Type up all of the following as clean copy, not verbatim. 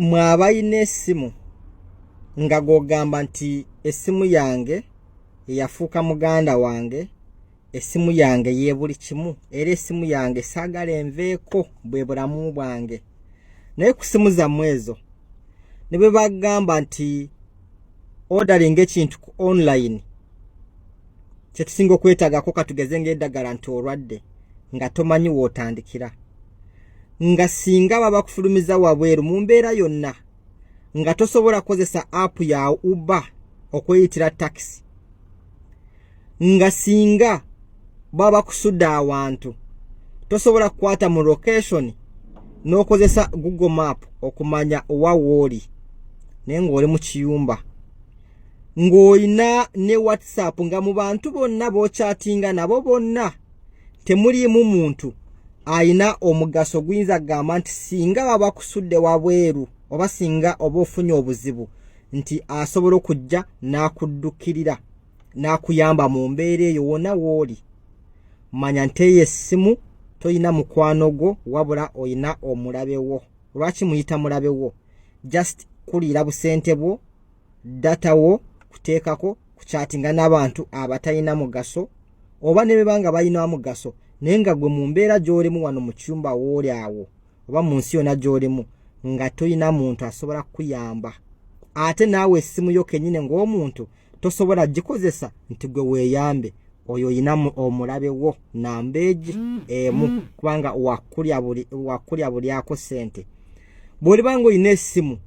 mwabayina essimu nga gogamba nti essimu yange yafuuka muganda wange, essimu yange ye buli kimu, era essimu yange saagala enveeko bwe bulamu bwange. Naye ku ssimu zammwe ezo ne bwe bagamba nti ordering ekintu ku online kye tusinga okwetaagako katugeze ng'eddagala nti olwadde nga tomanyi wootandikira, nga singa baba kufulumiza wabweru mu mbeera yonna nga tosobola kukozesa app ya Uber okweyitira taxi, nga singa baba kusudda awantu tosobola kukwata mu location n'okozesa Google Map okumanya owa wooli, naye ng'oli mu kiyumba ng'olina ne WhatsApp nga mu bantu bonna b'okyatinga nabo bonna temuliimu muntu ayina omugaso guyinza kugamba nti singa baba kusudde wabweru oba singa oba ofunye obuzibu nti asobola okujja n'akuddukirira n'akuyamba mu mbeera eyo wonna w'oli. Manya nti eyo essimu toyina mukwano gwo wabula oyina omulabe wo. Lwaki muyita mulabe wo? Just kuliira busente bwo, data wo, kuteekako, kuchatinga n'abantu abatayina mugaso oba ne bebanga bayina mugaso naye nga gwe mu mbeera gy'olimu wano mu kyumba w'oli awo oba mu nsi yonna gy'olimu nga toyina muntu asobola kuyamba. Ate naawe essimu yo kennyini ng'omuntu tosobola gikozesa nti gwe weeyambe, oyo oyina omulabe wo nambeegi emu kubanga wakulya bulyako sente. Bw'olibanga oyina essimu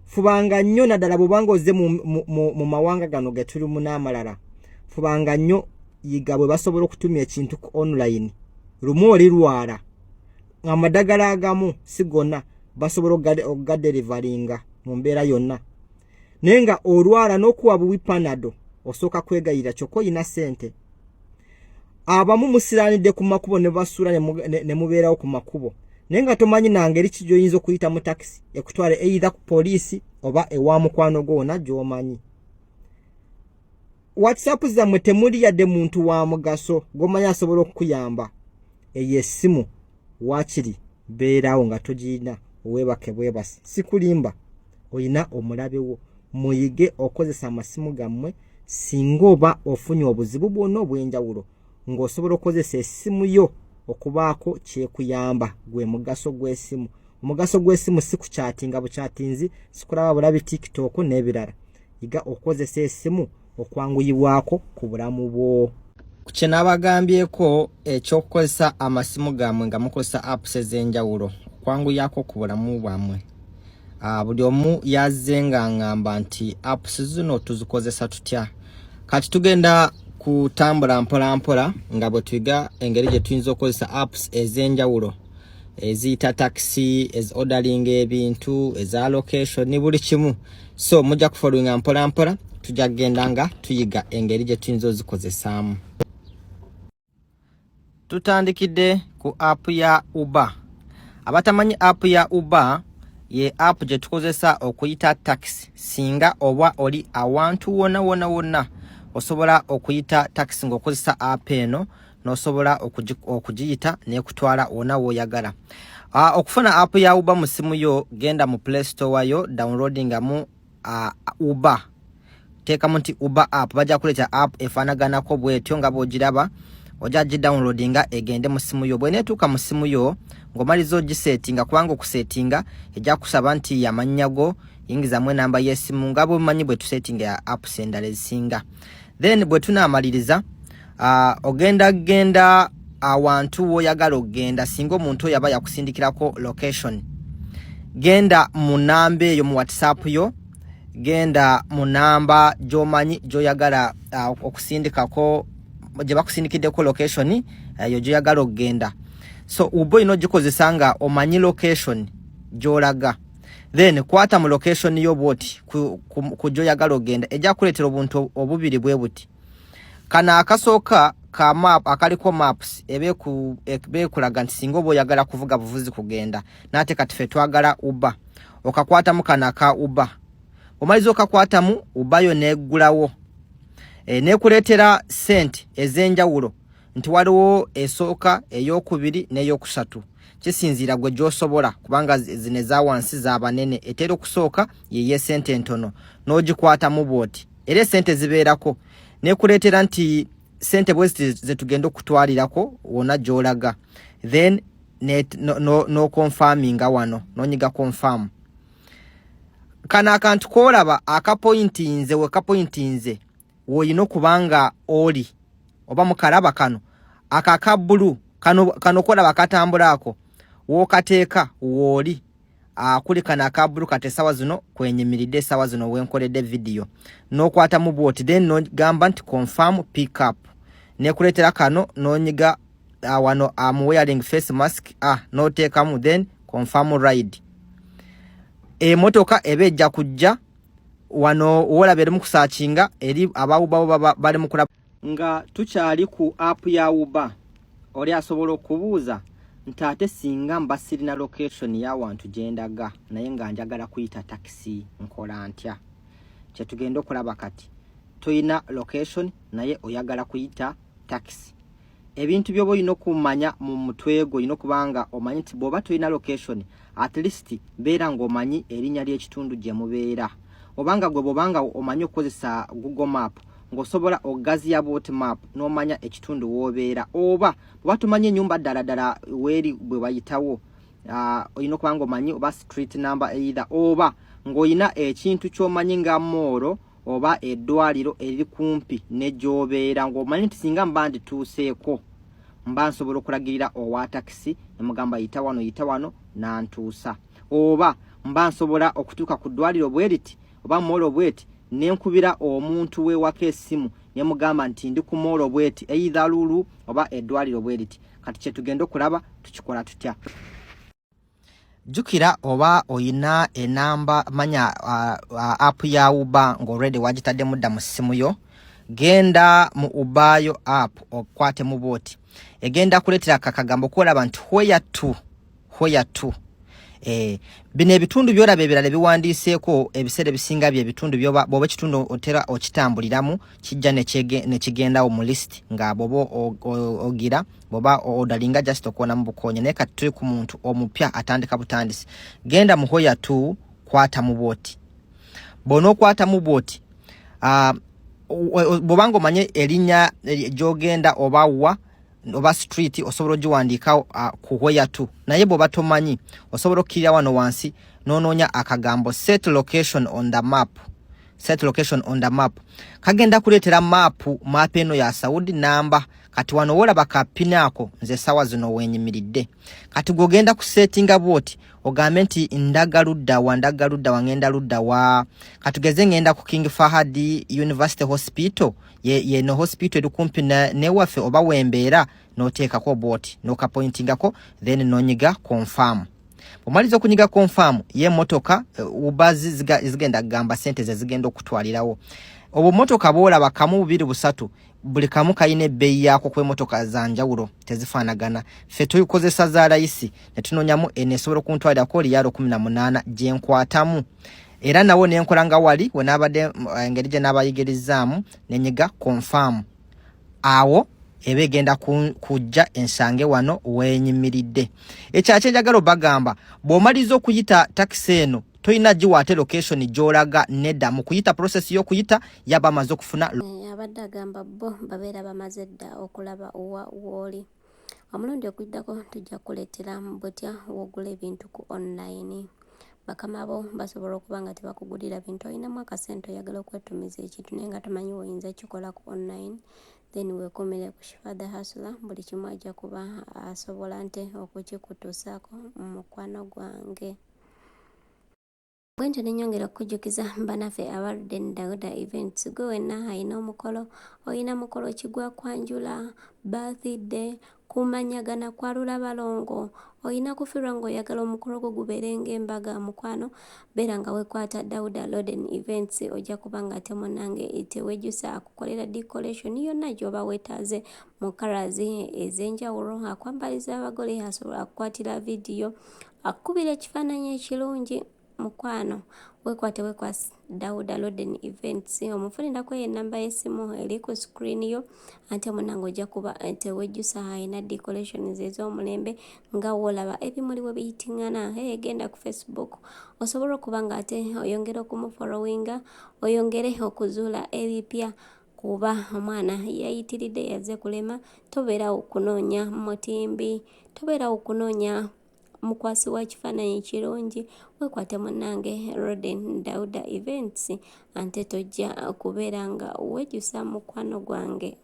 fubanga nnyo naddala bw'obanga ozze mu mawanga gano ge tulimu n'amalala, fubanga nnyo yiga bwe basobola okutumya ekintu ku online. Lumu olirwala amadagala agamu si gonna basobola okugaderivalinga mu mbeera yonna, naye nga olwala n'okuwa buwi panado osooka kwegayira kyokka oyina sente. Abamu musiraanidde ku makubo ne basuula ne mubeerawo ku makubo naye nga tomanyi nangeri ki gy'oyinza okuyita mu takisi ekutwale either ku poliisi oba ewa mukwano gwo wonna gy'omanyi. WhatsApp zammwe temuli yadde muntu wa mugaso gw'omanyi asobola okukuyamba. Eyo essimu waakiri beerawo nga togirina, weebake bwebasi, si kulimba, oyina omulabe wo. Muyige okozesa amasimu gammwe singa oba ofunye obuzibu bwonna obw'enjawulo ng'osobola okukozesa essimu yo okubaako kyekuyamba. Gwe mugaso gw'essimu. Omugaso gw'essimu si kukyatinga bukyatinzi, si kulaba bulabi TikTok n'ebirala. Yiga okukozesa essimu okwanguyibwako ku bulamu bwo. Kye nabagambyeko ekyokukozesa amasimu gammwe nga mukozesa apps ez'enjawulo okwanguyako ku bulamu bwammwe. Buli omu yazze nga ngamba nti apps zino tuzikozesa tutya. Kati tugenda kutambula mpola mpola nga bwe tuyiga engeri gye tuyinza okukozesa apps ez'enjawulo eziyita taxi, ezi ordering ebintu, eza location ne buli kimu. So mujja kufollowinga mpola mpola tujja kugenda nga tuyiga engeri gye tuyinza ozikozesaamu. Tutandikidde ku app ya Uber. Abatamanyi app ya Uber ye app gye tukozesa okuyita taxi singa oba oli awantu wonna osobola okuyita taxi ng'okozesa app eno n'osobola okugiyita n'ekutwala wonna w'oyagala. Okufuna app ya Uber mu simu yo, genda mu Play Store yo, downloadingamu Uber. Teekamu nti Uber app, bajja kuleeta app efaanaganako bw'etyo nga bw'ogiraba, ojja gidownloadinga egende mu simu yo. Bw'eneetuuka mu simu yo ng'omaliza ogisetinga, kubanga okusetinga ejja kusaba nti amannya go yingizamu enamba y'essimu nga bw'omanyi bwe tusetinga ya apps endala ezisinga. Then bwe tunaamaliriza ogenda awantu w'oyagala okugenda. Singa omuntu oyo aba yakusindikirako location, genda mu namba eyo mu WhatsApp yo, genda mu namba gy'omanyi gy'oyagala okusindikako, gye bakusindikiddeko location eyo gy'oyagala okugenda. So ubo ino gikozesa nga omanyi location gy'olaga. Then kwata mu location yo bwoti ku gy'oyagala okugenda, ejja kuleetera obuntu obubiri bwe buti. Kana akasooka ka map akaliko maps ebekulaga nti singa oba oyagala kuvuga buvuzi kugenda, nate kati ffe twagala Uber, okakwatamu kana ka Uber. Omaliza okakwatamu Uber yo neggulawo, nekuleetera sente ez'enjawulo nti waliwo esooka, ey'okubiri n'ey'okusatu. kisinzira gwe gy'osobola kubanga zine za wansi za banene etera okusooka ye sente entono n'ogikwatamu bw'oti era sente zibeerako nekuleetera nti sente bwezi zetugenda okutwalirako wona gy'olaga then no confirminga wano nonyiga confirm kana akantu koolaba akapointinze wekapointinze woyina okubanga oli oba mukalaba kano akaka bulu kano kolaba katambulako wokateeka wooli kuli kana akabulu kate sawa zino kwenyimiridde sawa zino wenkoledde video nokwata mu bwoti then no gamba nti confirm pick up nekuletera kano nonyiga wano am wearing face mask noteekamu then confirm ride emotoka ebejja kujja wano wolaba eri mu kusachinga eri abawuba bali mu kulaba nga tukyali ku app ya Uber oli asobola okubuuza nti ate singa mba sirina location ya wantu gyendaga naye nga njagala kuyita taxi nkola ntya kyetugenda okulaba kati toyina location naye oyagala kuyita taxi ebintu byobo oyina okumanya mu mutwe gwo oyina okubanga omanyi nti bw'oba toyina location at least beera ng'omanyi erinnya ly'ekitundu gye mubeera obanga gwe bw'obanga omanyi okukozesa Google Map ng'osobola okugaziya boat map n'omanya ekitundu w'obeera oba bw'oba tomanyi ennyumba ddala weeri bwe bayitawo oyina okubanga omanyi oba street number either oba ng'oyina ekintu ky'omanyi nga moolo oba eddwaliro eriri kumpi ne gy'obeera ng'omanyi nti singa mba ndituuseeko mba nsobola okulagirira owa taxi ne mugamba yita wano nantuusa oba mba nsobola okutuuka ku ddwaliro bweriti oba moolo bweti nenkubira omuntu wewaka essimu ne mugamba nti ndi ku moolo bweti either lulu oba eddwaliro bweriti kati kyetugenda okulaba tukikola tutya jukira oba oyina enamba manya app ya Uber ng'already wagitadde mudda mu ssimu yo genda mu Uber app okwate mu boti egenda kuletera kakagambo kolaba nti where to bino ebitundu byolaba ebirala biwandiiseeko ebiseera bisinga bye ebitundu byoba bwoba ekitundu otera okitambuliramu kijja ne kigendawo mu list nga bwoba ogira bwoba odalinga just okuona mu bukonya naye kati tuli ku muntu omupya atandika butandisi genda mu where to kwata mu boti bw'onookwata mu boti bw'obanga omanye erinnya gy'ogenda oba wa oba street osobola ogiwandiika ku where to naye bw'oba tomanyi osobola okkirira wano wansi n'onoonya akagambo set location on the map kagenda kuleetera map eno ya Saudi namba kati wano wolaba kapini ako nze sawa zino wenyimiridde kati gogenda ku settinga bwoti ogambe nti ndaga ludda wa ngenda ludda wa katugeze ngenda ku King Fahad University Hospital ye no hospital eri kumpi ne waffe oba wembeera noteekako bwoti nokapointingako then nonyiga confirm omaliza okunyiga confirm ye motoka ubazi zigenda gamba sente ze zigenda okutwalirawo obwo motoka boolaba kamu bubiri busatu buli kamu kayina ebbeeyi yako kwe motoka za njawulo tezifaanagana ffe tuyikozesa za layisi ne tunonyamu enesobola okuntwalirako liyaalo 18 gye nkwatamu era nawo nenkola nga wali we naabadde engeri gye naabayigirizaamu nenyiga confirm awo ebe genda kujja ensange wano wenyimiridde ekyakye njagala obagamba bw'omaliza okuyita taxi eno toyina giwaate location gy'olaga nedda mu kuyita process y'okuyita yaba amaze okufuna abadde agamba bo babeera bamaze dda okulaba wooli omulundi okuddako tujja kuleetera butya wogula ebintu ku online bakama bo basobola okuba nga tebakugulira bintu olinamu akasente oyagala okwetumiza ekintu naye nga tomanyi woyinza kikola ku online then weekomere ku Shifah the Hustler buli kimu ajja kuba asobola nte okukikutuusaako mu mukwano gwange bwentyo nenyongera okujjukiza banaffe abaludde Dawuda events gwe wenna alina omukolo olina mukolo kigwa kwanjula birthday kumanyagana kwalula balongo olina kufirwa ng'oyagala omukolo gwo gubeere ng'embaga mukwano beera nga wekwata Dawuda Loden events ojja kuba nga ate munnange tewejjusa akukolera decoration yonna gy'oba weetaaze mu colors ez'enjawulo akwambaliza abagole asobola akukwatira vidiyo akukubira ekifaananyi ekirungi mukwano wekwate Dauda Roden Events omufunirako enamba y'essimu eri ku screen yo ate munange ojja kuba tewejjusa ayina decorations ez'omulembe nga wolaba ebimuli bwe biyitingana genda ku Facebook osobola okuba nga ate oyongera okumufollowinga oyongere okuzuula ebipya kuba omwana yayitiridde yazze kulema tobeera okunoonya mutimbi tobeera okunoonya mukwasi wa kifaananyi kirungi wekwate munnange Roden Dauda Events ante tojja kubeera nga wejjusa mukwano gwange.